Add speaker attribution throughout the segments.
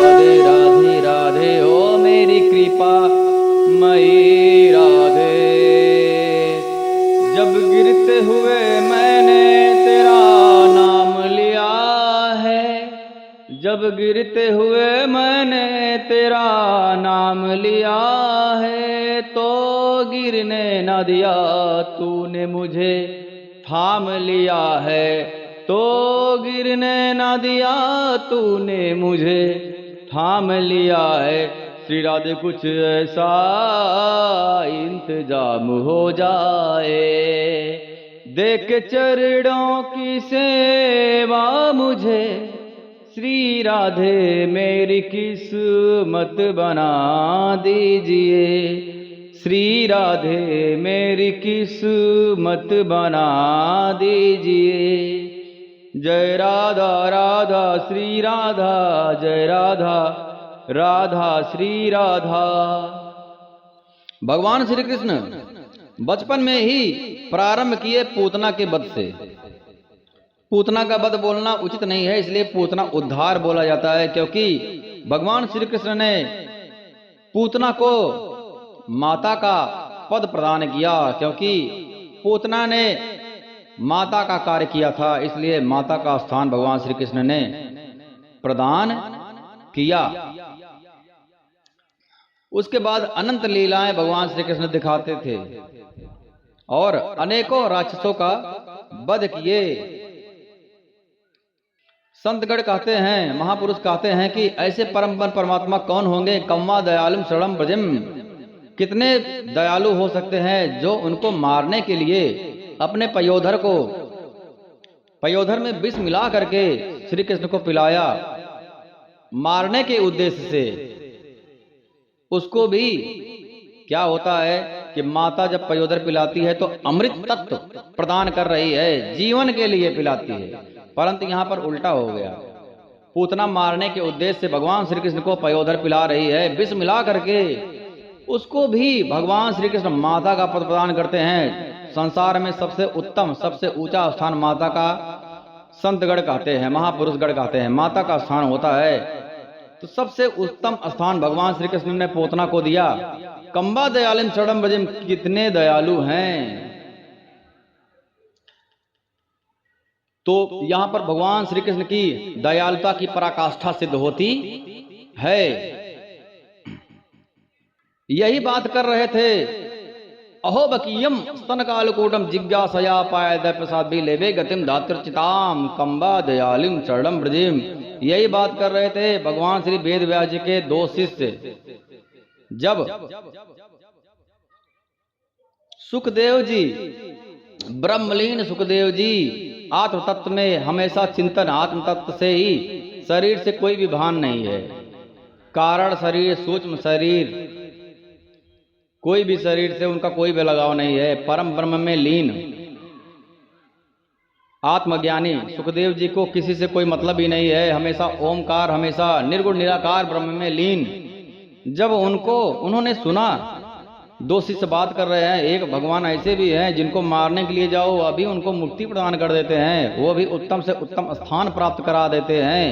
Speaker 1: राधे राधे राधे ओ मेरी कृपा मई राधे। जब गिरते हुए मैंने तेरा नाम लिया है, जब गिरते हुए मैंने तेरा नाम लिया है, तो गिरने न दिया तूने मुझे थाम लिया है, तो गिरने न दिया तूने मुझे थाम लिया है। श्री राधे कुछ ऐसा इंतजाम हो जाए, देख चरणों की सेवा मुझे श्री राधे मेरी किस्मत बना दीजिए, श्री राधे मेरी किस्मत बना दीजिए। जय राधा राधा श्री राधा, जय राधा राधा श्री राधा। भगवान श्री कृष्ण बचपन में ही प्रारंभ किए पूतना के वध से। पूतना का वध बोलना उचित नहीं है, इसलिए पूतना उद्धार बोला जाता है, क्योंकि भगवान श्री कृष्ण ने पूतना को माता का पद प्रदान किया, क्योंकि पूतना ने माता का कार्य किया था, इसलिए माता का स्थान भगवान श्री कृष्ण ने प्रदान किया। उसके बाद अनंत लीलाएं भगवान श्री कृष्ण दिखाते थे और अनेकों राक्षसों का वध किए। संतगण कहते हैं, महापुरुष कहते हैं कि ऐसे परम परमात्मा कौन होंगे, कम्मा दयालुम शरणम ब्रजम, कितने दयालु हो सकते हैं जो उनको मारने के लिए अपने पयोधर को, पयोधर में विष मिला करके श्री कृष्ण को पिलाया मारने के उद्देश्य से। उसको भी क्या होता है कि माता जब पयोधर पिलाती है तो अमृत तत्व प्रदान कर रही है, जीवन के लिए पिलाती है, परंतु यहां पर उल्टा हो गया। पूतना मारने के उद्देश्य से भगवान श्री कृष्ण को पयोधर पिला रही है, विष मिला करके उसको भी भगवान श्री कृष्ण माता का पद प्रदान करते हैं। संसार में सबसे उत्तम, सबसे ऊंचा स्थान माता का संतगण कहते हैं, महापुरुषगण कहते हैं, माता का स्थान होता है। तो सबसे उत्तम स्थान भगवान श्री कृष्ण ने पूतना को दिया। कंबा दयालुम शरणम ब्रजम, कितने दयालु हैं। तो यहां पर भगवान श्री कृष्ण की दयालुता की पराकाष्ठा सिद्ध होती है। यही बात कर रहे थे, अहो बकीयम स्तन कालकूटम जिज्ञासया पायद प्रसाद भी लेवे गतिम धातृचिताम कंबा दयालुम शरणम ब्रजिम। यही बात कर रहे थे भगवान श्री वेद व्यास जी के दो शिष्य। जब सुखदेव जी, ब्रह्मलीन सुखदेव जी आत्म तत्व में हमेशा चिंतन, आत्म तत्व से ही, शरीर से कोई भी भान नहीं है, कारण शरीर, सूक्ष्म शरीर, कोई भी शरीर से उनका कोई भी लगाव नहीं है, परम ब्रह्म में लीन आत्मज्ञानी सुखदेव जी को किसी से कोई मतलब ही नहीं है, हमेशा ओमकार, हमेशा निर्गुण निराकार ब्रह्म में लीन। जब उन्होंने सुना, दो शिष्य बात कर रहे हैं, एक भगवान ऐसे भी हैं जिनको मारने के लिए जाओ अभी उनको मुक्ति प्रदान कर देते हैं, वो भी उत्तम से उत्तम स्थान प्राप्त करा देते हैं।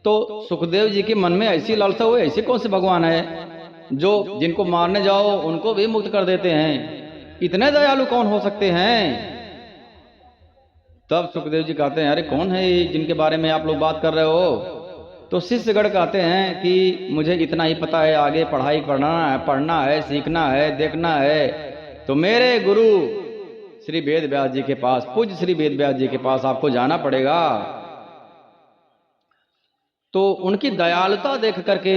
Speaker 1: तो सुखदेव जी के मन में ऐसी लालसा हुई, ऐसे कौन से भगवान है जो जिनको मारने जाओ उनको भी मुक्त कर देते हैं, इतने दयालु कौन हो सकते हैं। तब सुखदेव जी कहते हैं, अरे कौन है जिनके बारे में आप लोग बात कर रहे हो। तो शिष्यगण कहते हैं कि मुझे इतना ही पता है, आगे पढ़ाई पढ़ना है, सीखना है, देखना है, तो मेरे गुरु श्री वेद व्यास जी के पास, पूज्य श्री वेद व्यास जी के पास आपको जाना पड़ेगा। तो उनकी दयालुता देख करके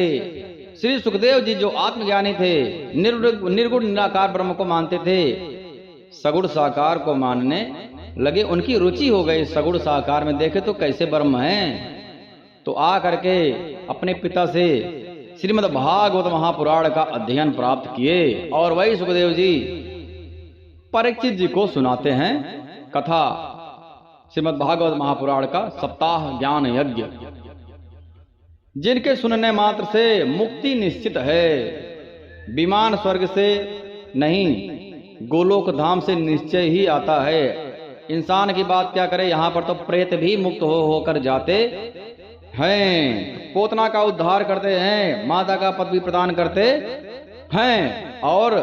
Speaker 1: श्री सुखदेव जी जो आत्मज्ञानी थे, निर्गुण निराकार ब्रह्म को मानते थे, सगुण साकार को मानने लगे। उनकी रुचि हो गई सगुण साकार में, देखे तो कैसे ब्रह्म हैं। तो आ करके अपने पिता से श्रीमद् भागवत महापुराण का अध्ययन प्राप्त किए और वही सुखदेव जी परीक्षित जी को सुनाते हैं कथा, श्रीमद् भागवत महापुराण का सप्ताह ज्ञान यज्ञ, जिनके सुनने मात्र से मुक्ति निश्चित है। विमान स्वर्ग से नहीं, गोलोक धाम से निश्चय ही आता है। इंसान की बात क्या करे, यहाँ पर तो प्रेत भी मुक्त होकर जाते हैं। पोतना का उद्धार करते हैं, माता का पद भी प्रदान करते हैं। और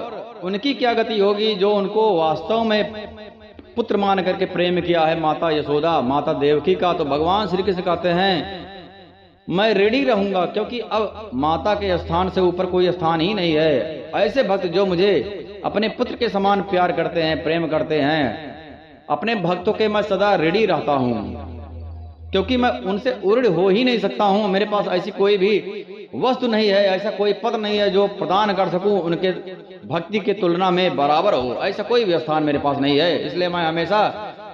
Speaker 1: उनकी क्या गति होगी जो उनको वास्तव में पुत्र मान करके प्रेम किया है माता यशोदा, माता देवकी का। तो भगवान श्री कृष्ण कहते हैं मैं रेडी रहूंगा, क्योंकि अब माता के स्थान से ऊपर कोई स्थान ही नहीं है। ऐसे भक्त जो मुझे अपने पुत्र के समान प्यार करते हैं, प्रेम करते हैं, अपने भक्तों के मैं सदा रेडी रहता हूं, क्योंकि मैं उनसे उड़ हो ही नहीं सकता हूं। मेरे पास ऐसी कोई भी वस्तु नहीं है, ऐसा कोई पद नहीं है जो प्रदान कर सकूं उनके भक्ति के तुलना में बराबर हो। ऐसा कोई भी स्थान मेरे पास नहीं है। इसलिए मैं हमेशा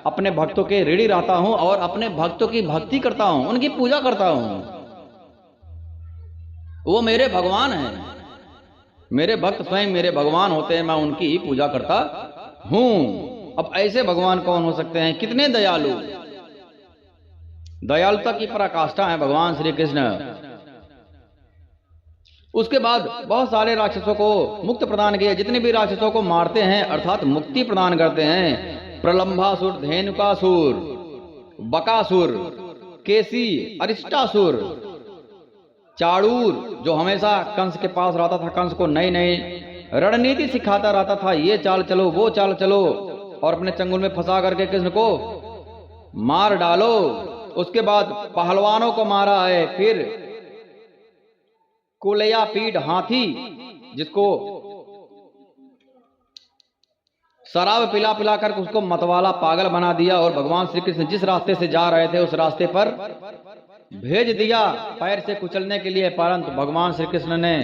Speaker 1: अपने भक्तों के रेडी रहता हूं और अपने भक्तों की भक्ति करता हूं, उनकी पूजा करता हूं। वो मेरे भगवान हैं, मेरे भक्त स्वयं मेरे भगवान होते हैं, मैं उनकी ही पूजा करता हूं। अब ऐसे भगवान कौन हो सकते हैं? कितने दयालु, दयालुता की पराकाष्ठा है भगवान श्री कृष्ण। उसके बाद बहुत सारे राक्षसों को मुक्त प्रदान किया। जितने भी राक्षसों को मारते हैं अर्थात मुक्ति प्रदान करते हैं, प्रलंभासुर, धेनुकासुर, बकासुर, केसी, अरिष्टासुर, चाड़ूर जो हमेशा कंस के पास रहता था, कंस को नई नई रणनीति सिखाता रहता था, ये चाल चलो वो चाल चलो, और अपने चंगुल में फंसा करके कृष्ण को मार डालो। उसके बाद पहलवानों को मारा है, फिर कुलया पीठ हाथी जिसको शराब पिला पिला कर उसको मतवाला पागल बना दिया, और भगवान श्री कृष्ण जिस रास्ते से जा रहे थे उस रास्ते पर भेज दिया पैर से कुचलने के लिए। परंतु भगवान श्री कृष्ण ने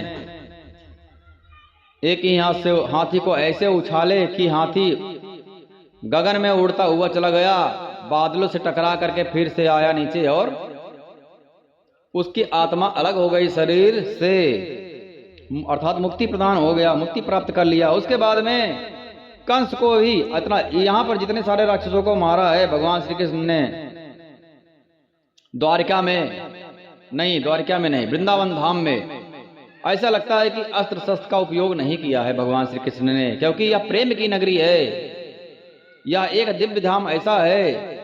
Speaker 1: एक ही हाथ से हाथी को ऐसे उछाले कि हाथी गगन में उड़ता हुआ चला गया, बादलों से टकरा करके फिर से आया नीचे, और उसकी आत्मा अलग हो गई शरीर से, अर्थात मुक्ति प्रदान हो गया, मुक्ति प्राप्त कर लिया। उसके बाद में कंस को भी इतना, यहां पर जितने सारे राक्षसों को मारा है भगवान श्री कृष्ण ने, द्वारिका में नहीं, वृंदावन धाम में ऐसा लगता है कि अस्त्र शस्त्र का उपयोग नहीं किया है भगवान श्री कृष्ण ने, क्योंकि यह प्रेम की नगरी है। यह एक दिव्य धाम ऐसा है,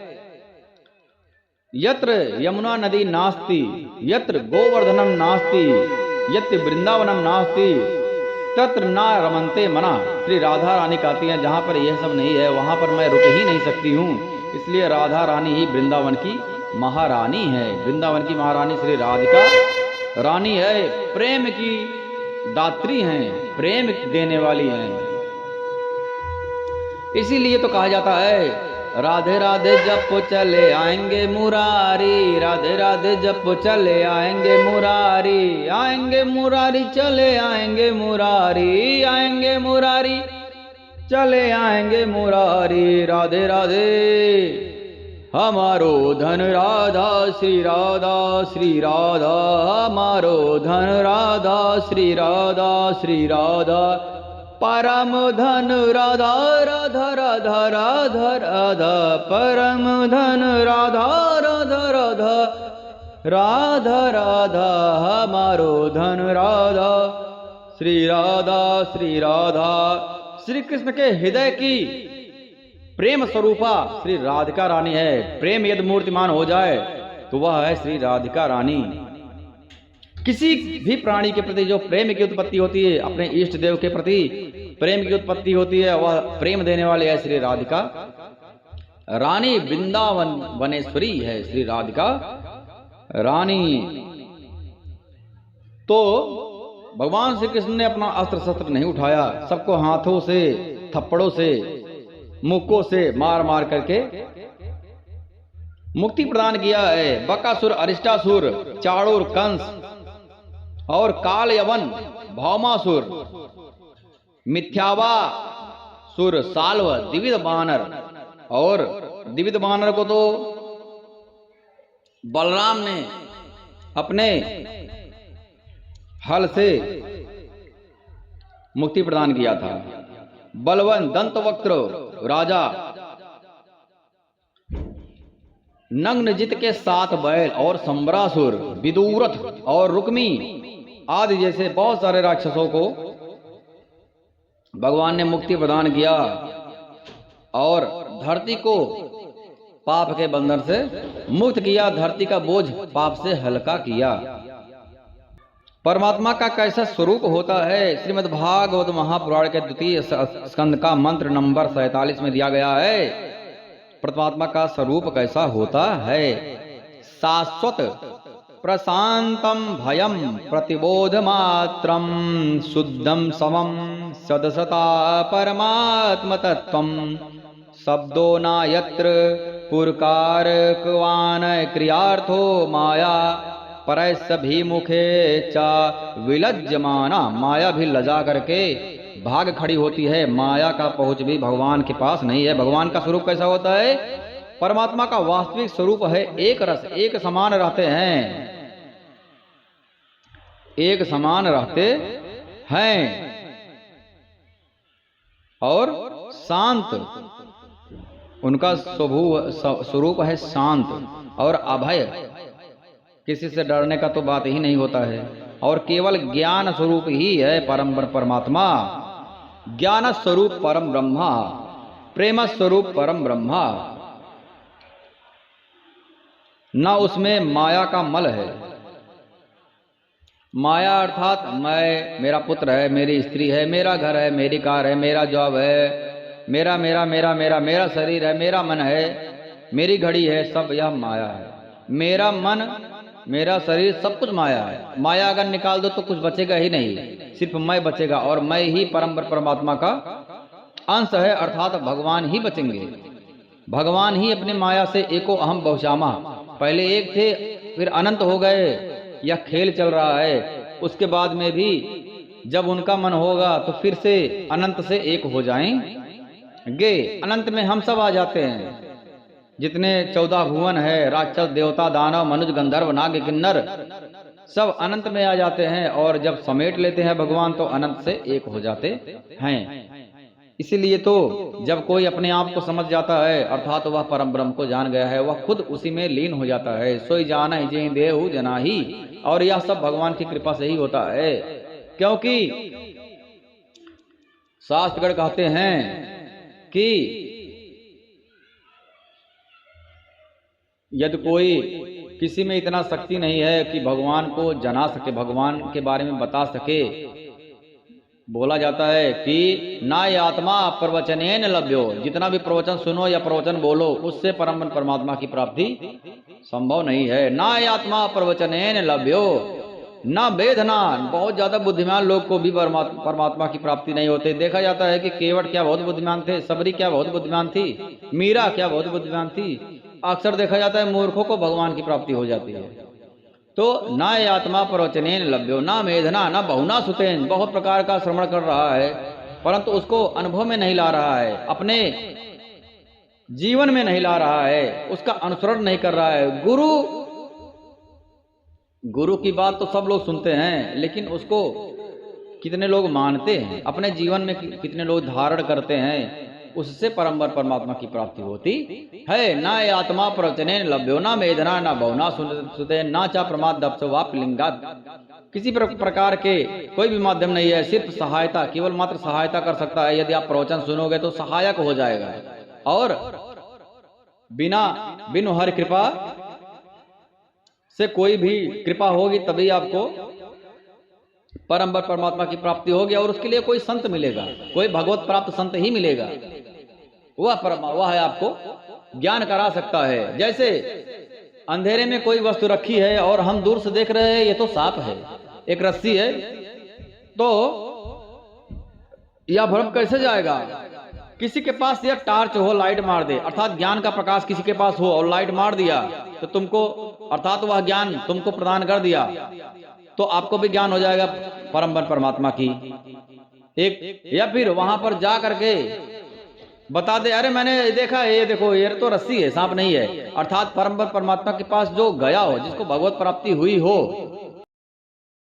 Speaker 1: यत्र यमुना नदी नास्ति, यत्र गोवर्धनम नास्ति, यत्र वृंदावनम नास्ति, तत्र ना रमनते मना। श्री राधा रानी कहती हैं जहां पर यह सब नहीं है वहां पर मैं रुक ही नहीं सकती हूं। इसलिए राधा रानी ही वृंदावन की महारानी है। वृंदावन की महारानी श्री राधिका रानी है, प्रेम की दात्री हैं, प्रेम देने वाली हैं। इसीलिए तो कहा जाता है राधे राधे जप चले आएंगे मुरारी, राधे राधे जप चले आएंगे मुरारी, आएंगे मुरारी चले आएंगे मुरारी, आएंगे मुरारी चले आएंगे मुरारी। राधे राधे हमारो धन राधा श्री राधा, श्री राधा हमारो धन राधा, श्री राधा श्री राधा, परम धन राधा राधा राधा राधा राधा, परम धन राधा राधा राधा राधा राधा, हमारो धन राधा श्री राधा श्री राधा। श्री कृष्ण के हृदय की प्रेम स्वरूपा श्री राधिका रानी है। प्रेम यदि मूर्तिमान हो जाए तो वह है श्री राधिका रानी। किसी भी प्राणी के प्रति जो प्रेम की उत्पत्ति होती है, अपने इष्ट देव के प्रति प्रेम की उत्पत्ति होती है, वह प्रेम देने वाले है श्री राधिका रानी। वृंदावन वनेश्वरी है श्री राधिका रानी। तो भगवान श्री कृष्ण ने अपना अस्त्र शस्त्र नहीं उठाया, सबको हाथों से, थप्पड़ों से, मुक्कों से मार मार करके मुक्ति प्रदान किया है। बकासुर, अरिष्टासुर, चाणूर, कंस और काल यवन, भौमासुर, मिथ्यावा सुर, साल्व, द्विविध बानर। और द्विविध बानर को तो बलराम ने अपने हल से मुक्ति प्रदान किया था। बलवन, दंतवक्त्र राजा, नग्नजित के 7 बैल और संबरासुर, विदुरथ और रुक्मी आदि जैसे बहुत सारे राक्षसों को भगवान ने मुक्ति प्रदान किया और धरती को पाप के बंधन से मुक्त किया, धरती का बोझ पाप से हल्का किया। परमात्मा का कैसा स्वरूप होता है, श्रीमद् भागवत महापुराण के द्वितीय स्कंद का मंत्र नंबर 47 में दिया गया है। परमात्मा का स्वरूप कैसा होता है। शाश्वत प्रशांतम भयम प्रतिबोध मात्रम शुद्धम समम सदसता परमात्म तत्वम शब्दो नायत्र पुरकारकवान क्रियार्थो माया परैसभिमुखे चा विलज्जमाना। माया भी लजा करके भाग खड़ी होती है। माया का पहुंच भी भगवान के पास नहीं है। भगवान का स्वरूप कैसा होता है। परमात्मा का वास्तविक स्वरूप है एक रस, एक समान रहते हैं, एक समान रहते हैं और शांत। उनका स्वरूप है शांत और अभय। किसी से डरने का तो बात ही नहीं होता है। और केवल ज्ञान स्वरूप ही है परम परमात्मा। ज्ञान स्वरूप परम ब्रह्मा, प्रेम स्वरूप परम ब्रह्मा। न उसमें माया का मल है। माया अर्थात मैं, मेरा पुत्र है, मेरी स्त्री है, मेरा घर है, मेरी कार है, मेरा जॉब है, मेरा मेरा मेरा मेरा मेरा शरीर है, मेरा मन है, मेरी घड़ी है, सब यह माया है। मेरा मन, मेरा शरीर, सब कुछ माया है। माया अगर निकाल दो तो कुछ बचेगा ही नहीं, सिर्फ मैं बचेगा। और मैं ही परम परमात्मा का अंश है, अर्थात भगवान ही बचेंगे। भगवान ही अपनी माया से एको अहम बहुशामा, पहले एक थे फिर अनंत हो गए। यह खेल चल रहा है। उसके बाद में भी जब उनका मन होगा तो फिर से अनंत से एक हो जाएंगे। अनंत में हम सब आ जाते हैं। जितने 14 भुवन है, राक्षस देवता दानव मनुज गंधर्व नाग किन्नर, सब अनंत में आ जाते हैं। और जब समेट लेते हैं भगवान तो अनंत से एक हो जाते हैं। इसीलिए तो जब कोई अपने आप को समझ जाता है, अर्थात वह परम ब्रह्म को जान गया है, वह खुद उसी में लीन हो जाता है। सोई जाना ही जे देहु जना ही। और यह सब भगवान की कृपा से ही होता है। क्योंकि शास्त्रगण कहते हैं कि यदि कोई किसी में इतना शक्ति नहीं है कि भगवान को जना सके, भगवान के बारे में बता सके, बोला जाता है कि ना ये आत्मा प्रवचनेन लभ्यो, जितना भी प्रवचन सुनो या प्रवचन बोलो उससे परम परमात्मा की प्राप्ति संभव नहीं है। ना ये आत्मा प्रवचनेन लभ्यो ना वेदना। बहुत ज्यादा बुद्धिमान लोग को भी परमात्मा की प्राप्ति नहीं होते। देखा जाता है कि केवट क्या बहुत बुद्धिमान थे, सबरी क्या बहुत बुद्धिमान थी, मीरा क्या बहुत बुद्धिमान थी। अक्सर देखा जाता है मूर्खों को भगवान की प्राप्ति हो जाती है। तो ना ये आत्मा प्रवचनेन लभ्यो ना मेधना ना बहुना सुतेन, बहुत प्रकार का श्रवण कर रहा है परंतु उसको अनुभव में नहीं ला रहा है, अपने जीवन में नहीं ला रहा है, उसका अनुसरण नहीं कर रहा है। गुरु की बात तो सब लोग सुनते हैं, लेकिन उसको कितने लोग मानते हैं, अपने जीवन में कितने लोग धारण करते हैं, उससे परम परमात्मा की प्राप्ति होती है। ना ये आत्मा प्रवचनेन लभ्यो ना मेधना ना बहुना सुतेन ना चा प्रमाद दप्सो वा पिलिंगात। किसी प्रकार के कोई भी माध्यम नहीं है, सिर्फ सहायता, केवल मात्र सहायता कर सकता है। यदि आप प्रवचन सुनोगे तो सहायक हो जाएगा। और बिनु हर कृपा से कोई भी कृपा होगी तभी आपको परम परमात्मा की प्राप्ति होगी। और उसके लिए कोई संत मिलेगा, कोई भगवत प्राप्त संत ही मिलेगा। वह है आपको ज्ञान करा सकता है। जैसे अंधेरे में कोई वस्तु रखी है और हम दूर से देख रहे हैं ये तो सांप है, एक रस्सी है, तो यह भ्रम कैसे जाएगा। किसी के पास यह टार्च हो, लाइट मार दे, अर्थात ज्ञान का प्रकाश किसी के पास हो और लाइट मार दिया तो तुमको, अर्थात वह ज्ञान तुमको प्रदान कर दिया तो आपको भी ज्ञान हो जाएगा परम परमात्मा की एक। या फिर वहां पर जा करके बता दे, अरे मैंने देखा है, ये देखो ये तो रस्सी है, सांप नहीं है। अर्थात परम परमात्मा के पास जो गया हो, जिसको भगवत प्राप्ति हुई हो,